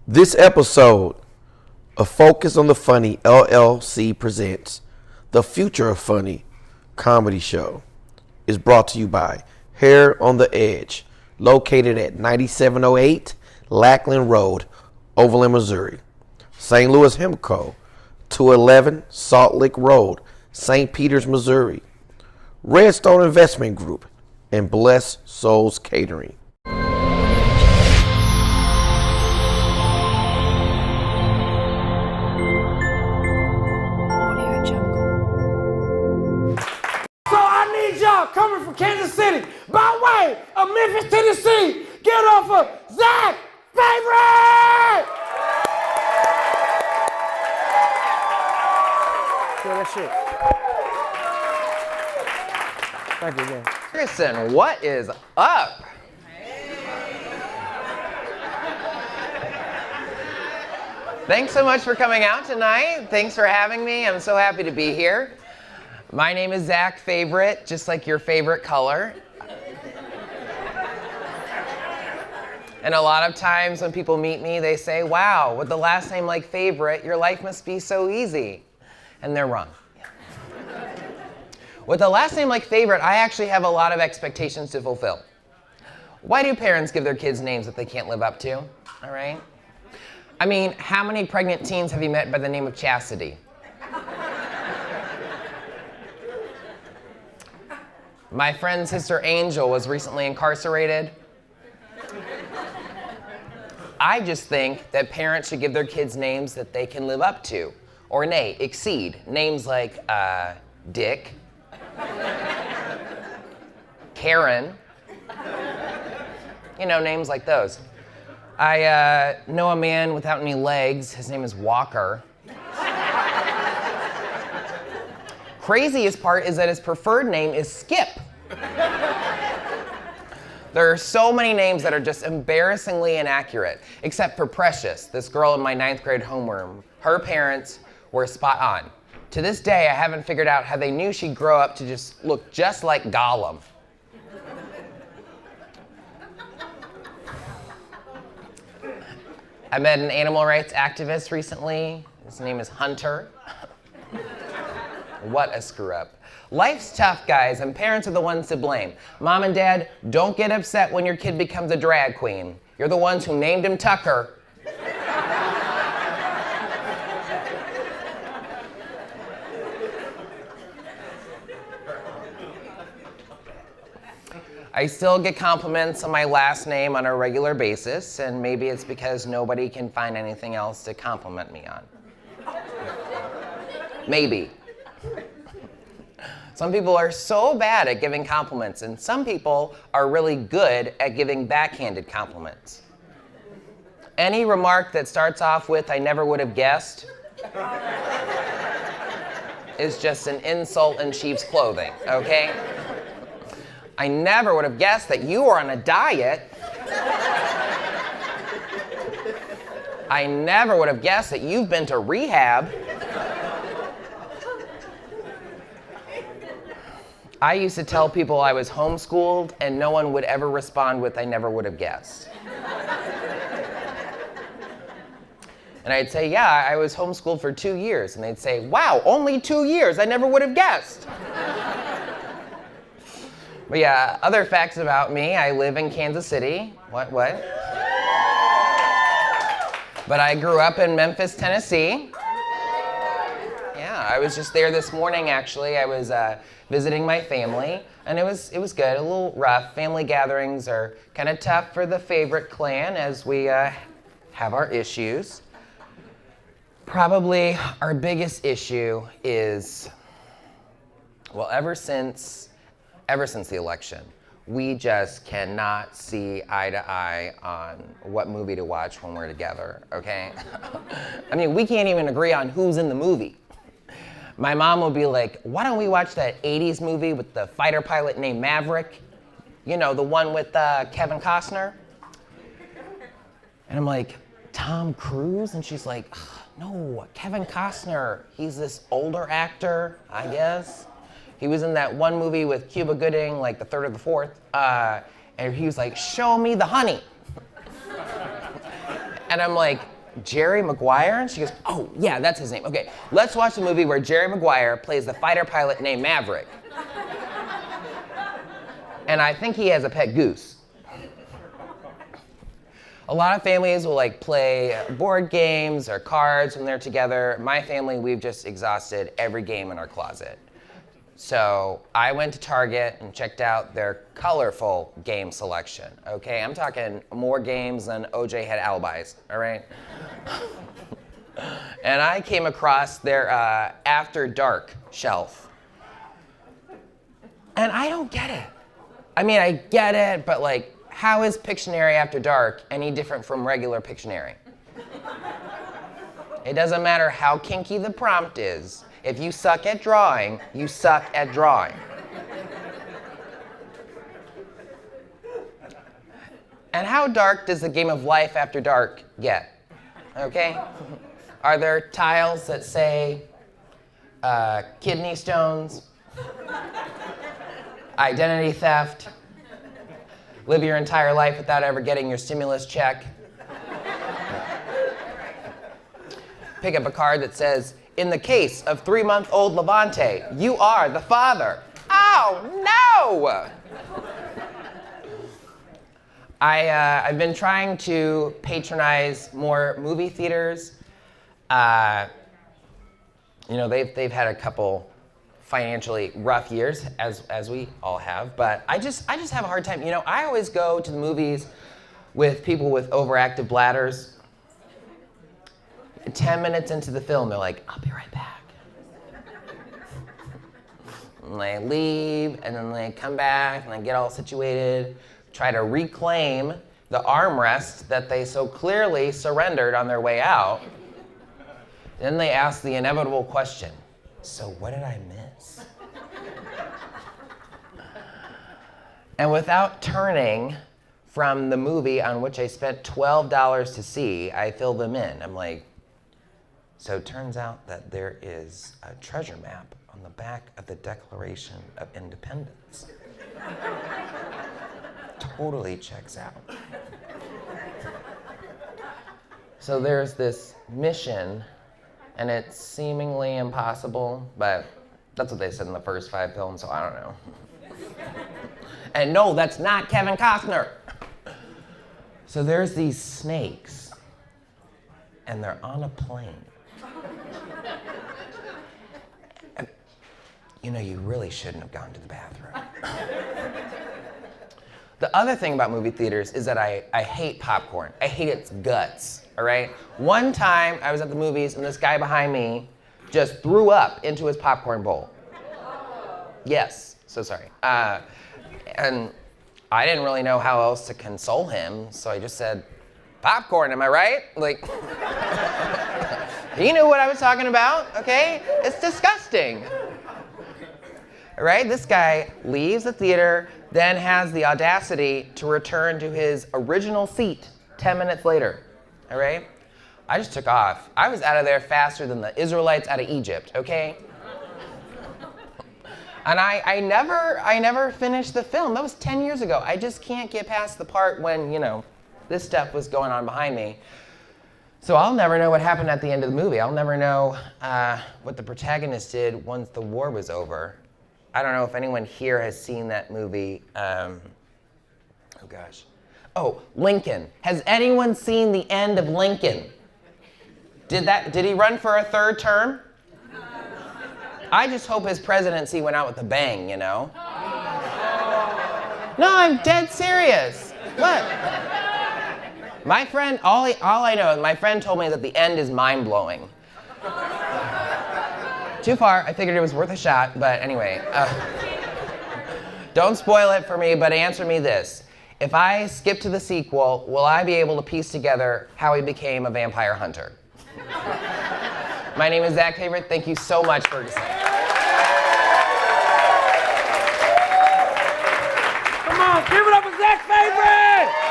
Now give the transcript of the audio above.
This episode of Focus on the Funny LLC presents The Future of Funny comedy show is brought to you by Hair on the Edge, located at 9708 Lackland Road, Overland, Missouri. St. Louis Hemco, 211 Salt Lick Road, St. Peters, Missouri. Redstone Investment Group and Blessed Souls Catering. Y'all coming from Kansas City by way of Memphis, Tennessee. Get off of Zach Favorite! Feel that shit. Thank you again. Kristen, what is up? Thanks so much for coming out tonight. Thanks for having me. I'm so happy to be here. My name is Zach Favorite, just like your favorite color. And a lot of times when people meet me, they say, wow, with the last name like Favorite, your life must be so easy. And they're wrong. With a last name like Favorite, I actually have a lot of expectations to fulfill. Why do parents give their kids names that they can't live up to? All right? I mean, how many pregnant teens have you met by the name of Chastity? My friend's sister Angel was recently incarcerated. I just think that parents should give their kids names that they can live up to, or nay, exceed. Names like Dick, Karen, names like those. I know a man without any legs. His name is Walker. Craziest part is that his preferred name is Skip. There are so many names that are just embarrassingly inaccurate, except for Precious, this girl in my 9th grade homeroom. Her parents were spot on. To this day, I haven't figured out how they knew she'd grow up to just look just like Gollum. I met an animal rights activist recently. His name is Hunter. What a screw up. Life's tough, guys, and parents are the ones to blame. Mom and Dad, don't get upset when your kid becomes a drag queen. You're the ones who named him Tucker. I still get compliments on my last name on a regular basis, and maybe it's because nobody can find anything else to compliment me on. Maybe. Some people are so bad at giving compliments, and some people are really good at giving backhanded compliments. Any remark that starts off with, I never would have guessed, is just an insult in sheep's clothing, okay? I never would have guessed that you were on a diet. I never would have guessed that you've been to rehab. I used to tell people I was homeschooled, and no one would ever respond with, I never would have guessed. And I'd say, yeah, I was homeschooled for 2 years. And they'd say, wow, only 2 years, I never would have guessed. But yeah, other facts about me, I live in Kansas City. What? But I grew up in Memphis, Tennessee. Yeah, I was just there this morning, actually. I was visiting my family, and it was good, a little rough. Family gatherings are kind of tough for the Favorite clan as we have our issues. Probably our biggest issue is, well, ever since the election, we just cannot see eye to eye on what movie to watch when we're together, okay? I mean, we can't even agree on who's in the movie. My mom will be like, why don't we watch that 80s movie with the fighter pilot named Maverick? The one with Kevin Costner? And I'm like, Tom Cruise? And she's like, no, Kevin Costner. He's this older actor, I guess. He was in that one movie with Cuba Gooding, like the third or the fourth. And he was like, show me the honey. And I'm like, Jerry Maguire? And she goes, oh, yeah, that's his name. Okay, let's watch the movie where Jerry Maguire plays the fighter pilot named Maverick. And I think he has a pet goose. A lot of families will like play board games or cards when they're together. My family, we've just exhausted every game in our closet. So I went to Target and checked out their colorful game selection. Okay, I'm talking more games than OJ had alibis, all right? And I came across their After Dark shelf. And I don't get it. I mean, I get it, but like, how is Pictionary After Dark any different from regular Pictionary? It doesn't matter how kinky the prompt is. If you suck at drawing, you suck at drawing. And how dark does the game of Life After Dark get? Okay? Are there tiles that say kidney stones, identity theft, live your entire life without ever getting your stimulus check? Pick up a card that says, in the case of 3-month-old Levante, you are the father. Oh, no! I've been trying to patronize more movie theaters. You know, they've had a couple financially rough years, as we all have, but I just have a hard time. You know, I always go to the movies with people with overactive bladders. 10 minutes into the film, they're like, I'll be right back. And they leave, and then they come back, and they get all situated, try to reclaim the armrest that they so clearly surrendered on their way out. Then they ask the inevitable question, so what did I miss? And without turning from the movie on which I spent $12 to see, I fill them in. I'm like, so it turns out that there is a treasure map on the back of the Declaration of Independence. Totally checks out. So there's this mission, and it's seemingly impossible, but that's what they said in the first 5 films, so I don't know. And no, that's not Kevin Costner. So there's these snakes, and they're on a plane. And, you know, you really shouldn't have gone to the bathroom. The other thing about movie theaters is that I hate popcorn. I hate its guts, all right? One time I was at the movies and this guy behind me just threw up into his popcorn bowl. Yes, so sorry. And I didn't really know how else to console him, so I just said, popcorn, am I right? Like, he knew what I was talking about, okay? It's disgusting. All right, this guy leaves the theater, then has the audacity to return to his original seat 10 minutes later, all right? I just took off. I was out of there faster than the Israelites out of Egypt, okay? And I never finished the film. That was 10 years ago. I just can't get past the part when, you know, this stuff was going on behind me. So I'll never know what happened at the end of the movie. I'll never know what the protagonist did once the war was over. I don't know if anyone here has seen that movie. Oh gosh. Oh, Lincoln. Has anyone seen the end of Lincoln? Did he run for a 3rd term? I just hope his presidency went out with a bang, you know? No, I'm dead serious. What? My friend, all I know is my friend told me that the end is mind-blowing. Too far, I figured it was worth a shot, but anyway. Don't spoil it for me, but answer me this. If I skip to the sequel, will I be able to piece together how he became a vampire hunter? My name is Zach Favorite. Thank you so much for listening. Come on, give it up for Zach Favorite!